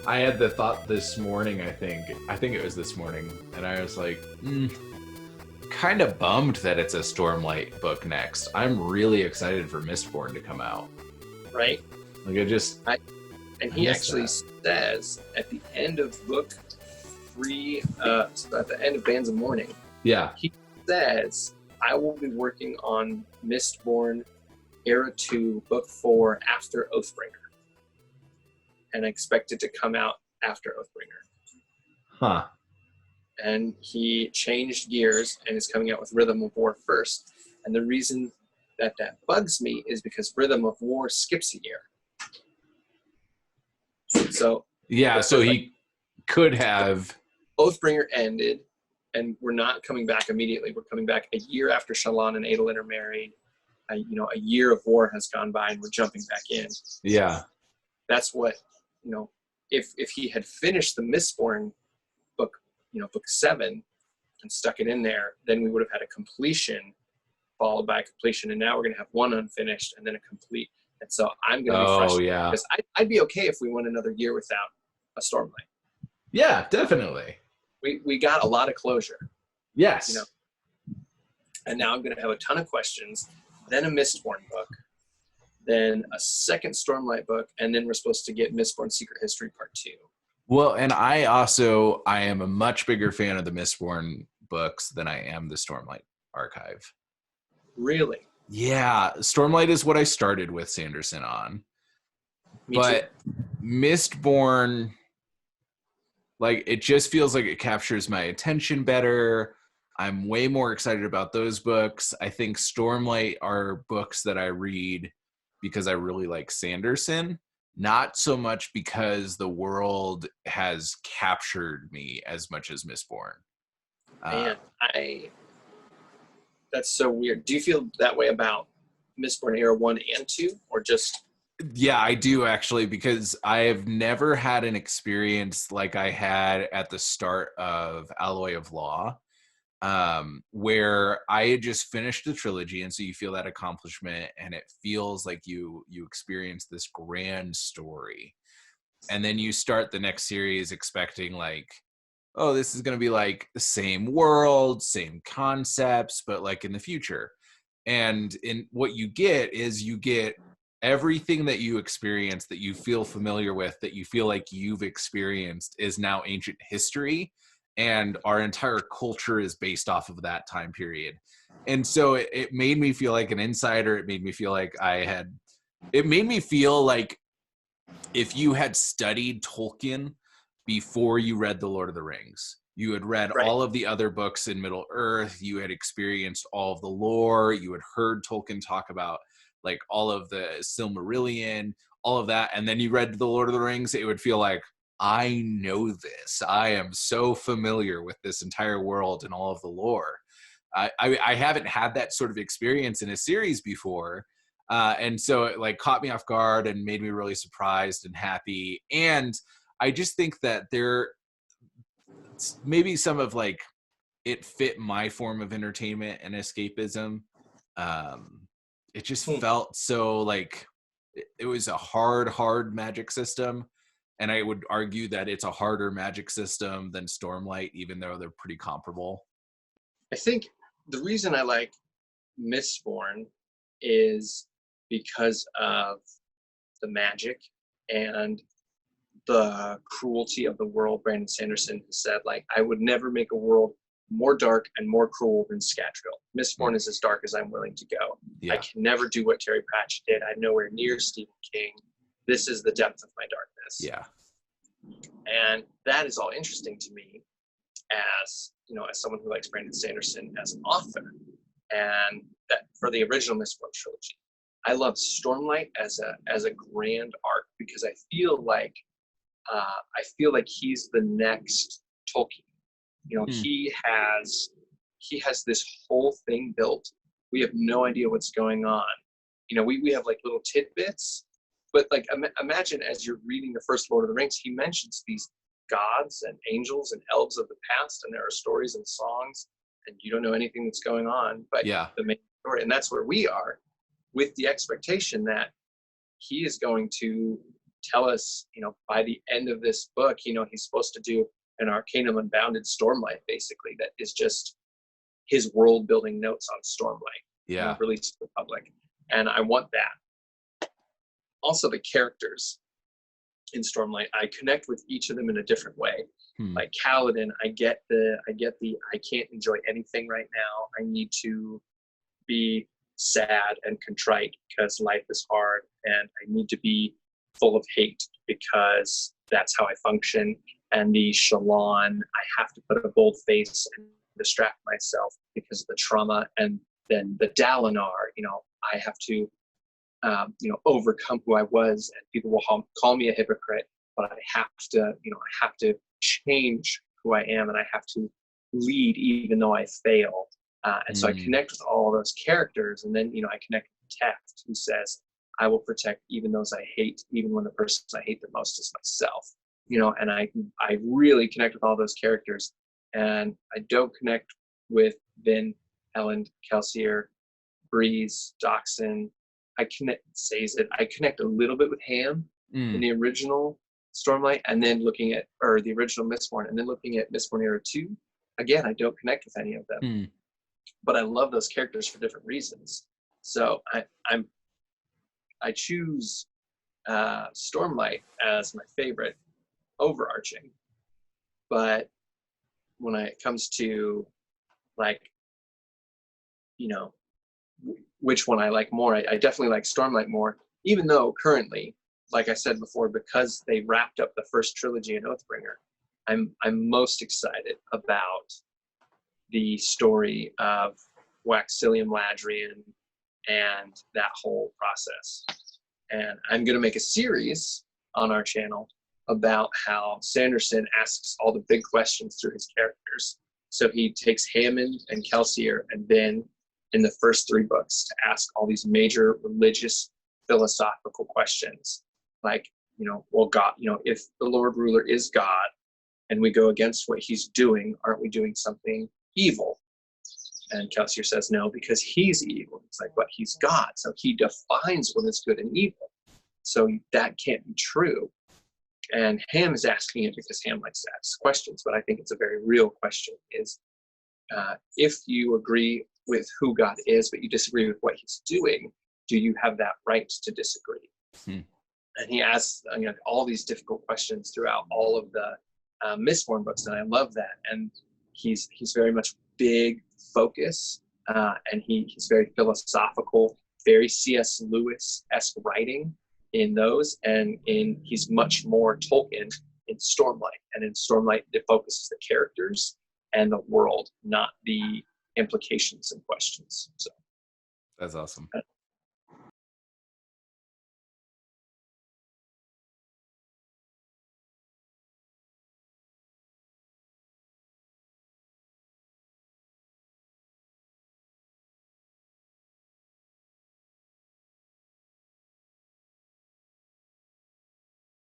I had the thought this morning, I think. I think it was this morning. And I was like, kind of bummed that it's a Stormlight book next. I'm really excited for Mistborn to come out. Right? Like, And I he miss actually that. says at the end of book 3, so at the end of Bands of Mourning, Yeah. he says, I will be working on Mistborn Era 2, Book 4 after Oathbringer. And I expect it to come out after Oathbringer. Huh. And he changed gears and is coming out with Rhythm of War first. And the reason that bugs me is because Rhythm of War skips a year. So Yeah, so he could have. Oathbringer ended, and we're not coming back immediately. We're coming back a year after Shallan and Adolin are married. A year of war has gone by, and we're jumping back in. Yeah. That's what, if he had finished the Mistborn book, book 7, and stuck it in there, then we would have had a completion followed by a completion, and now we're going to have one unfinished and then a complete. And so I'm going to be frustrated because I'd be okay if we went another year without a Stormlight. Yeah, definitely. We got a lot of closure. Yes. And now I'm going to have a ton of questions, then a Mistborn book, then a second Stormlight book, and then we're supposed to get Mistborn Secret History Part 2. Well, and I am a much bigger fan of the Mistborn books than I am the Stormlight archive. Really? Yeah, Stormlight is what I started with Sanderson on. Me too. Mistborn, like, it just feels like it captures my attention better. I'm way more excited about those books. I think Stormlight are books that I read because I really like Sanderson, not so much because the world has captured me as much as Mistborn. Man, that's so weird. Do you feel that way about Mistborn Era 1 and 2, or just... Yeah, I do actually, because I have never had an experience like I had at the start of Alloy of Law, where I had just finished the trilogy, and so you feel that accomplishment, and it feels like you experience this grand story, and then you start the next series expecting like, oh, this is going to be like the same world, same concepts, but like in the future. And in what you get is you get everything that you experience, that you feel familiar with, that you feel like you've experienced, is now ancient history. And our entire culture is based off of that time period. And so it made me feel like an insider. It made me feel like if you had studied Tolkien before you read The Lord of the Rings. You had read all of the other books in Middle Earth. You had experienced all of the lore. You had heard Tolkien talk about like all of the Silmarillion, all of that. And then you read The Lord of the Rings. It would feel like, I know this. I am so familiar with this entire world and all of the lore. I haven't had that sort of experience in a series before. And so it like caught me off guard and made me really surprised and happy. And I just think that there maybe some of like it fit my form of entertainment and escapism. It just felt so like it was a hard magic system. And I would argue that it's a harder magic system than Stormlight, even though they're pretty comparable. I think the reason I like Mistborn is because of the magic and the cruelty of the world. Brandon Sanderson said, like, I would never make a world more dark and more cruel than Scadrial. Mistborn is as dark as I'm willing to go. Yeah. I can never do what Terry Pratchett did. I'm nowhere near Stephen King. This is the depth of my darkness. Yeah. And that is all interesting to me as, as someone who likes Brandon Sanderson as an author. And that for the original Mistborn trilogy, I love Stormlight as a grand arc because I feel like he's the next Tolkien. He has this whole thing built. We have no idea what's going on. We have like little tidbits, but like imagine as you're reading the first Lord of the Rings, he mentions these gods and angels and elves of the past, and there are stories and songs, and you don't know anything that's going on, but the main story. And that's where we are, with the expectation that he is going to tell us, by the end of this book, he's supposed to do an Arcanum Unbounded Stormlight, basically, that is just his world building notes on Stormlight, released to the public. And I want that. Also, the characters in Stormlight, I connect with each of them in a different way. Like Kaladin, I get the I can't enjoy anything right now. I need to be sad and contrite because life is hard, and I need to be full of hate because that's how I function. And the Shallan, I have to put a bold face and distract myself because of the trauma. And then the Dalinar, I have to overcome who I was, and people will call me a hypocrite, but I have to change who I am, and I have to lead even though I fail. And so I connect with all those characters, and then, I connect with Teft, who says, I will protect even those I hate, even when the person I hate the most is myself. And I really connect with all those characters, and I don't connect with Vin, Elend, Kelsier, Breeze, Doxson. I connect a little bit with Ham in the original Stormlight, and then the original Mistborn, and then looking at Mistborn Era 2, again, I don't connect with any of them. But I love those characters for different reasons. So I choose Stormlight as my favorite overarching. But when it comes to which one I like more, I definitely like Stormlight more, even though currently, like I said before, because they wrapped up the first trilogy in Oathbringer, I'm most excited about the story of Waxilium Ladrian and that whole process. And I'm going to make a series on our channel about how Sanderson asks all the big questions through his characters. So he takes Hammond and Kelsier and Ben in the first 3 books to ask all these major religious, philosophical questions. Like, well, God, if the Lord Ruler is God and we go against what he's doing, aren't we doing something evil? And Kelsier says no, because he's evil. It's like, but he's God, so he defines what is good and evil. So that can't be true. And Ham is asking it because Ham likes to ask questions, but I think it's a very real question, is if you agree with who God is, but you disagree with what he's doing, do you have that right to disagree? And he asks all these difficult questions throughout all of the Mistborn books, and I love that. And he's very much big focus, and he's very philosophical, very C.S. Lewis-esque writing in those, and he's much more Tolkien in Stormlight. And in Stormlight, it focuses the characters and the world, not the implications and questions. So that's awesome.